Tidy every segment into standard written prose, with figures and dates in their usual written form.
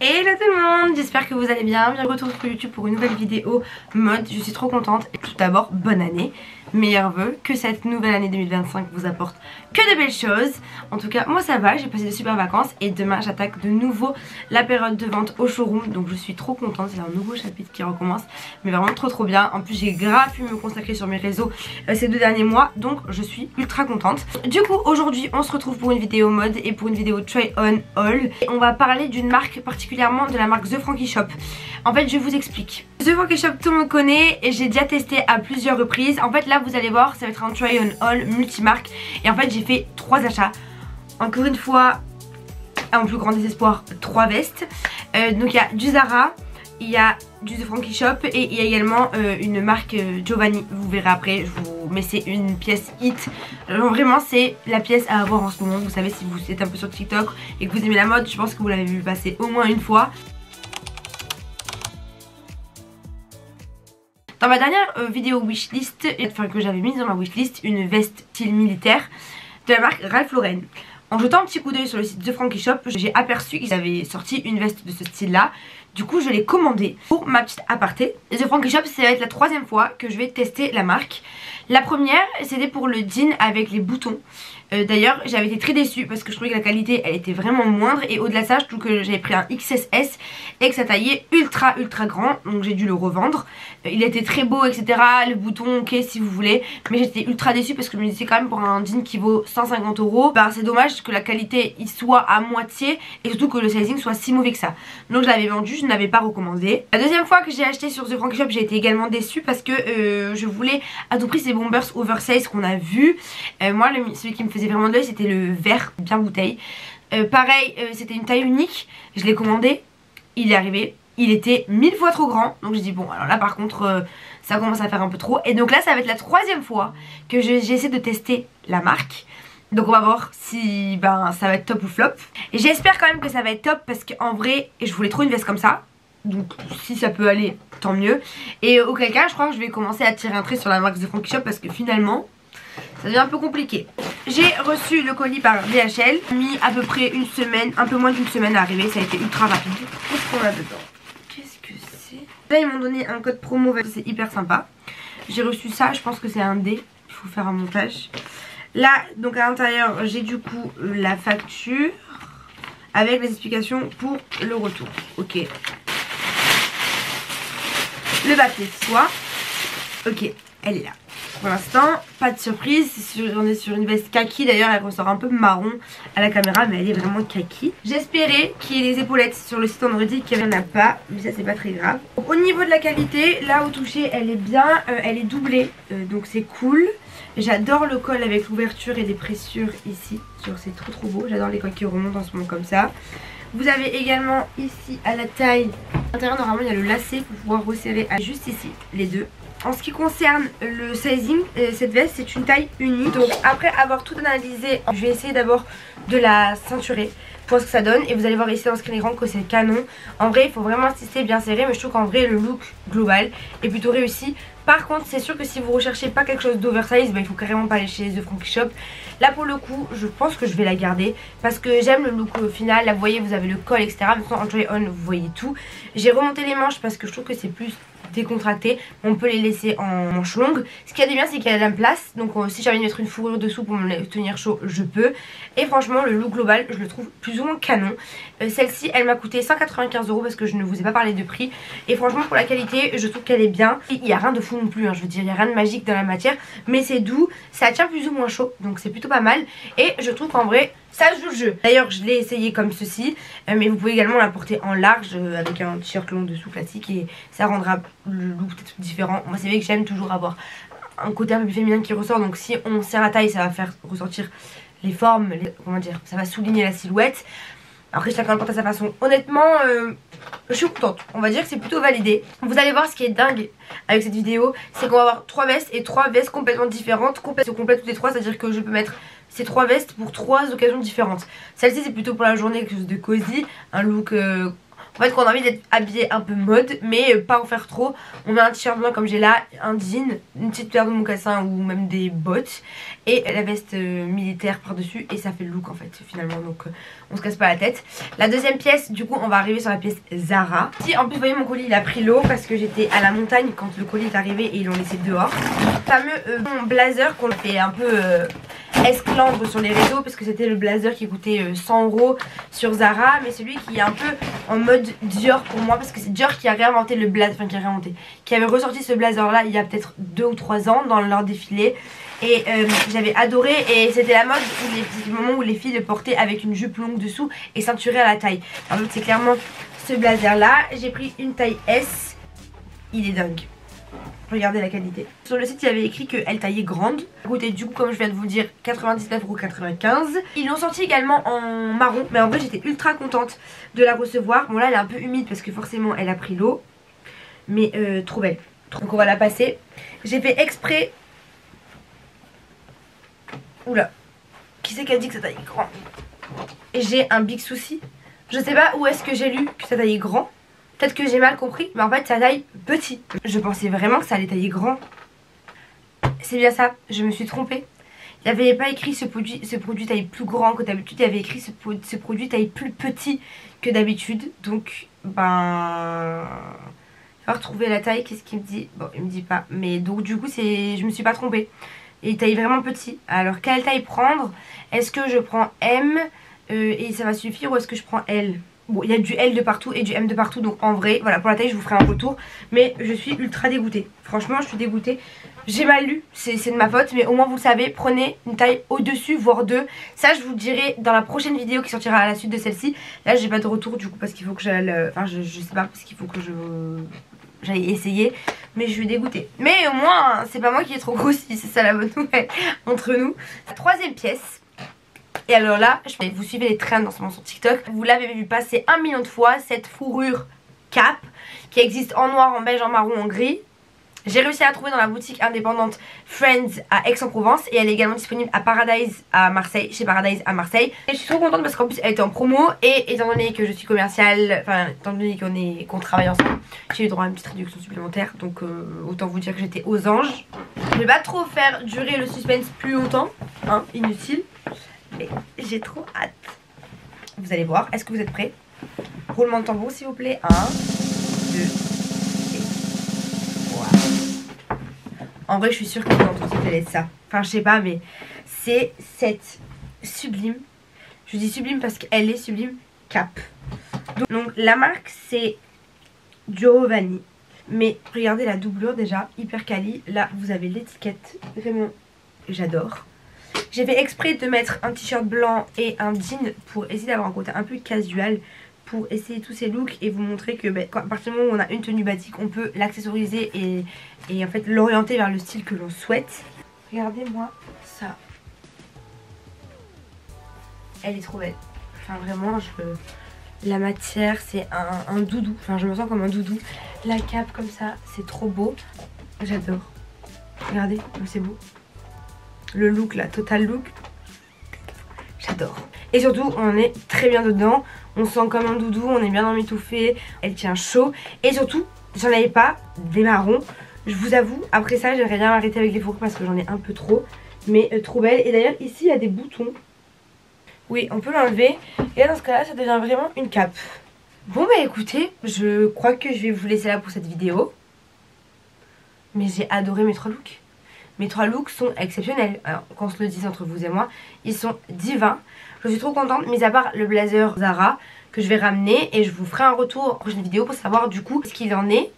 Hello tout le monde, j'espère que vous allez bien. Bienvenue retour sur YouTube pour une nouvelle vidéo mode. Je suis trop contente. Et tout d'abord, bonne année. Meilleurs vœux, que cette nouvelle année 2025 vous apporte que de belles choses. En tout cas, moi ça va, j'ai passé de super vacances et demain j'attaque de nouveau la période de vente au showroom. Donc je suis trop contente, c'est un nouveau chapitre qui recommence. Mais vraiment trop bien. En plus j'ai grave pu me consacrer sur mes réseaux ces 2 derniers mois. Donc je suis ultra contente. Du coup aujourd'hui on se retrouve pour une vidéo mode et pour une vidéo try on haul. Et on va parler d'une marque particulièrement de la marque The Frankie Shop. En fait je vous explique. The Frankie Shop tout le monde connaît et j'ai déjà testé à plusieurs reprises. En fait là vous allez voir ça va être un try on haul multimarque. Et en fait j'ai fait 3 achats. Encore une fois à mon plus grand désespoir 3 vestes. Donc il y a du Zara, il y a du The Frankie Shop et il y a également une marque Giovanni. Vous verrez après, je vous mets, c'est une pièce hit. Alors, vraiment c'est la pièce à avoir en ce moment. Vous savez, si vous êtes un peu sur TikTok et que vous aimez la mode, je pense que vous l'avez vu passer au moins une fois. Dans ma dernière vidéo wishlist, enfin que j'avais mise dans ma wishlist, une veste style militaire de la marque Ralph Lauren. En jetant un petit coup d'œil sur le site The Frankie Shop, j'ai aperçu qu'ils avaient sorti une veste de ce style là. Du coup je l'ai commandée pour ma petite aparté. The Frankie Shop, ça va être la 3e fois que je vais tester la marque. La première c'était pour le jean avec les boutons. D'ailleurs j'avais été très déçue parce que je trouvais que la qualité elle était vraiment moindre. Et au-delà de ça je trouve que j'avais pris un XSS et que ça taillait ultra grand. Donc j'ai dû le revendre. Il était très beau etc, le bouton ok si vous voulez. Mais j'étais ultra déçue parce que je me disais quand même pour un jean qui vaut 150 €, bah c'est dommage que la qualité il soit à moitié. Et surtout que le sizing soit si mauvais que ça. Donc je l'avais vendu, je n'avais pas recommandé. La deuxième fois que j'ai acheté sur The Frankie Shop j'ai été également déçue parce que je voulais à tout prix ces bombers oversize qu'on a vu. Moi celui qui me faisait vraiment de l'œil c'était le vert bien bouteille. Pareil c'était une taille unique, je l'ai commandé, il est arrivé, il était 1000 fois trop grand. Donc je dis bon alors là par contre ça commence à faire un peu trop. Et donc là ça va être la 3e fois que j'essaie de tester la marque. Donc on va voir si ça va être top ou flop. Et j'espère quand même que ça va être top parce qu'en vrai je voulais trop une veste comme ça. Donc si ça peut aller tant mieux. Et auquel cas je crois que je vais commencer à tirer un trait sur la marque The Frankie Shop parce que finalement ça devient un peu compliqué. J'ai reçu le colis par DHL. Mis à peu près une semaine, un peu moins d'une semaine à arriver. Ça a été ultra rapide. Qu'est-ce qu'on a dedans? Qu'est-ce que c'est? Là ils m'ont donné un code promo, c'est hyper sympa. J'ai reçu ça, je pense que c'est un D. Il faut faire un montage. Là donc à l'intérieur j'ai du coup la facture avec les explications pour le retour. Ok. Le papier de soie. Ok, elle est là. Pour l'instant, pas de surprise. On est sur une veste kaki. D'ailleurs, elle ressort un peu marron à la caméra, mais elle est vraiment kaki. J'espérais qu'il y ait les épaulettes sur le site. On aurait dit qu'il n'y en a pas, mais ça, c'est pas très grave. Au niveau de la qualité, là au toucher, elle est bien. Elle est doublée, donc c'est cool. J'adore le col avec l'ouverture et les pressures ici. C'est trop beau. J'adore les cols qui remontent en ce moment comme ça. Vous avez également ici à la taille, à l'intérieur normalement il y a le lacet pour pouvoir resserrer juste ici les deux. En ce qui concerne le sizing, cette veste c'est une taille unique. Donc après avoir tout analysé, je vais essayer d'abord de la ceinturer pour ce que ça donne. Et vous allez voir ici dans ce screen écran que c'est canon. En vrai il faut vraiment insister, bien serré. Mais je trouve qu'en vrai le look global est plutôt réussi. Par contre c'est sûr que si vous recherchez pas quelque chose d'oversize, il faut carrément pas aller chez The Frankie Shop. Là pour le coup je pense que je vais la garder parce que j'aime le look final. Là vous voyez vous avez le col etc. Maintenant en try on vous voyez tout. J'ai remonté les manches parce que je trouve que c'est plus décontracté. On peut les laisser en manches longues. Ce qui est bien c'est qu'il y a de la place. Donc si j'avais envie de mettre une fourrure dessous pour me tenir chaud je peux. Et franchement le look global je le trouve plus ou moins canon. Celle-ci elle m'a coûté 195 € parce que je ne vous ai pas parlé de prix. Et franchement pour la qualité je trouve qu'elle est bien. Il n'y a rien de fou non plus hein, je veux dire il n'y a rien de magique dans la matière. Mais c'est doux, ça tient plus ou moins chaud. Donc c'est plutôt pas mal. Et je trouve qu'en vrai ça joue le jeu. D'ailleurs je l'ai essayé comme ceci. Mais vous pouvez également la porter en large avec un t-shirt long dessous classique. Et ça rendra le look peut-être différent. Moi c'est vrai que j'aime toujours avoir un côté un peu plus féminin qui ressort. Donc si on serre la taille ça va faire ressortir les formes, comment dire, ça va souligner la silhouette. Après chacun le porte à sa façon. Honnêtement je suis contente, on va dire que c'est plutôt validé. Vous allez voir ce qui est dingue avec cette vidéo, c'est qu'on va avoir 3 vestes et 3 vestes complètement différentes. Se complètent toutes les 3, c'est à dire que je peux mettre ces 3 vestes pour 3 occasions différentes. Celle-ci c'est plutôt pour la journée, quelque chose de cosy, un look En fait, quand on a envie d'être habillé un peu mode, mais pas en faire trop, on met un t-shirt blanc comme j'ai là, un jean, une petite paire de mocassins ou même des bottes et la veste militaire par dessus, et ça fait le look en fait finalement, donc on se casse pas la tête. La deuxième pièce, du coup on va arriver sur la pièce Zara. Si en plus vous voyez mon colis il a pris l'eau parce que j'étais à la montagne quand le colis est arrivé et ils l'ont laissé dehors. Fameux blazer qu'on fait un peu esclandre sur les réseaux parce que c'était le blazer qui coûtait 100 € sur Zara, mais celui qui est un peu en mode Dior pour moi parce que c'est Dior qui a réinventé le blazer, enfin qui avait ressorti ce blazer là il y a peut-être 2 ou 3 ans dans leur défilé. Et j'avais adoré, et c'était la mode où le moment où les filles le portaient avec une jupe longue dessous et ceinturée à la taille. En fait c'est clairement ce blazer là. J'ai pris une taille S. Il est dingue. Regardez la qualité. Sur le site il y avait écrit qu'elle taillait grande. Écoutez, du coup comme je viens de vous dire 99,95 €. Ils l'ont sorti également en marron, mais en vrai j'étais ultra contente de la recevoir. Bon là elle est un peu humide parce que forcément elle a pris l'eau, mais trop belle. Donc on va la passer. J'ai fait exprès. Oula, qui c'est qui a dit que ça taille grand? Et j'ai un big souci. Je sais pas où est-ce que j'ai lu que ça taillait grand. Peut-être que j'ai mal compris, mais en fait ça taille petit. Je pensais vraiment que ça allait tailler grand. C'est bien ça, je me suis trompée. Il n'y avait pas écrit ce produit taille plus grand que d'habitude. Il y avait écrit ce produit taille plus petit que d'habitude. Donc, ben... il va retrouver la taille, qu'est-ce qu'il me dit? Bon, il me dit pas. Mais donc du coup, je me suis pas trompée. Et il taille vraiment petit. Alors quelle taille prendre? Est-ce que je prends M et ça va suffire, ou est-ce que je prends L? Bon, il y a du L de partout et du M de partout, donc en vrai, voilà, pour la taille je vous ferai un retour. Mais je suis ultra dégoûtée. Franchement je suis dégoûtée. J'ai mal lu, c'est de ma faute, mais au moins vous le savez, prenez une taille au-dessus, voire 2. Ça je vous le dirai dans la prochaine vidéo qui sortira à la suite de celle-ci. Là j'ai pas de retour du coup parce qu'il faut que j'aille... Enfin je sais pas, parce qu'il faut que j'aille essayer, mais je suis dégoûtée. Mais au moins c'est pas moi qui est trop grossie, c'est ça la bonne nouvelle entre nous. La troisième pièce. Et alors là, vous suivez les trends en ce moment sur TikTok, vous l'avez vu passer 1 million de fois, cette fourrure cap qui existe en noir, en beige, en marron, en gris. J'ai réussi à la trouver dans la boutique indépendante Friends à Aix-en-Provence, et elle est également disponible à Paradise à Marseille, chez Paradise à Marseille. Et je suis trop contente parce qu'en plus elle était en promo, et étant donné que je suis commerciale, enfin étant donné qu'on travaille ensemble, j'ai eu droit à une petite réduction supplémentaire, donc autant vous dire que j'étais aux anges. Je vais pas trop faire durer le suspense plus longtemps, hein, inutile, mais j'ai trop hâte. Vous allez voir, est-ce que vous êtes prêts? Roulement de tambour s'il vous plaît. 1, 2... En vrai je suis sûre que dans tout ça elle est ça. Enfin je sais pas, mais c'est cette sublime. Je dis sublime parce qu'elle est sublime cap. Donc la marque c'est Giovanni. Mais regardez la doublure déjà, hyper quali. Là vous avez l'étiquette, vraiment j'adore. J'ai fait exprès de mettre un t-shirt blanc et un jean pour essayer d'avoir un côté un peu casual, pour essayer tous ces looks et vous montrer que à partir du moment où on a une tenue basique, on peut l'accessoriser et en fait l'orienter vers le style que l'on souhaite. Regardez-moi ça. Elle est trop belle. Enfin vraiment, la matière c'est un doudou. Enfin je me sens comme un doudou. La cape comme ça, c'est trop beau. J'adore. Regardez, c'est beau. Le look là, total look. J'adore. Et surtout on est très bien dedans. On sent comme un doudou, on est bien emmitouflé. Elle tient chaud. Et surtout, j'en avais pas des marrons. Je vous avoue, après ça j'aimerais bien m'arrêter avec les fourrures parce que j'en ai un peu trop. Mais trop belle. Et d'ailleurs ici il y a des boutons. Oui, on peut l'enlever. Et là dans ce cas là ça devient vraiment une cape. Bon bah écoutez, je crois que je vais vous laisser là pour cette vidéo. Mais j'ai adoré mes 3 looks. Mes 3 looks sont exceptionnels. Alors qu'on se le dise entre vous et moi, ils sont divins. Je suis trop contente, mis à part le blazer Zara que je vais ramener, et je vous ferai un retour en prochaine vidéo pour savoir du coup ce qu'il en est.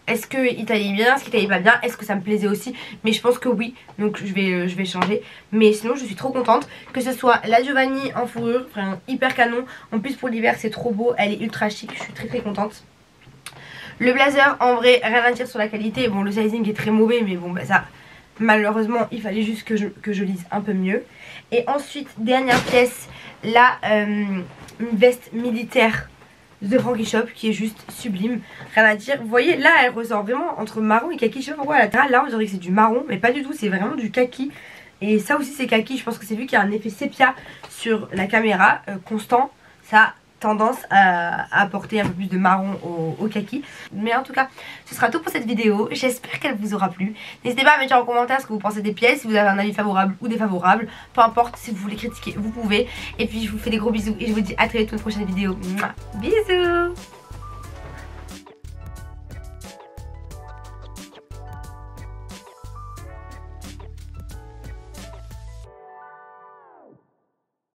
Est-ce qu'il taillait bien, est-ce qu'il taillait pas bien, est-ce que ça me plaisait aussi? Mais je pense que oui, donc je vais changer. Mais sinon je suis trop contente que ce soit la Giovanni en fourrure, vraiment hyper canon. En plus pour l'hiver c'est trop beau, elle est ultra chic, je suis très contente. Le blazer en vrai rien à dire sur la qualité, bon le sizing est très mauvais mais bon bah ça malheureusement il fallait juste que je lise un peu mieux. Et ensuite dernière pièce, là une veste militaire de Frankie Shop qui est juste sublime, rien à dire. Vous voyez là elle ressort vraiment entre marron et kaki, je sais pas pourquoi là on dirait que c'est du marron mais pas du tout, c'est vraiment du kaki. Et ça aussi c'est kaki, je pense que c'est vu qu'il y a un effet sépia sur la caméra constant, ça tendance à apporter un peu plus de marron au kaki. Mais en tout cas, ce sera tout pour cette vidéo. J'espère qu'elle vous aura plu. N'hésitez pas à me dire en commentaire ce que vous pensez des pièces, si vous avez un avis favorable ou défavorable. Peu importe, si vous voulez critiquer, vous pouvez. Et puis je vous fais des gros bisous et je vous dis à très vite pour une prochaine vidéo. Mouah. Bisous.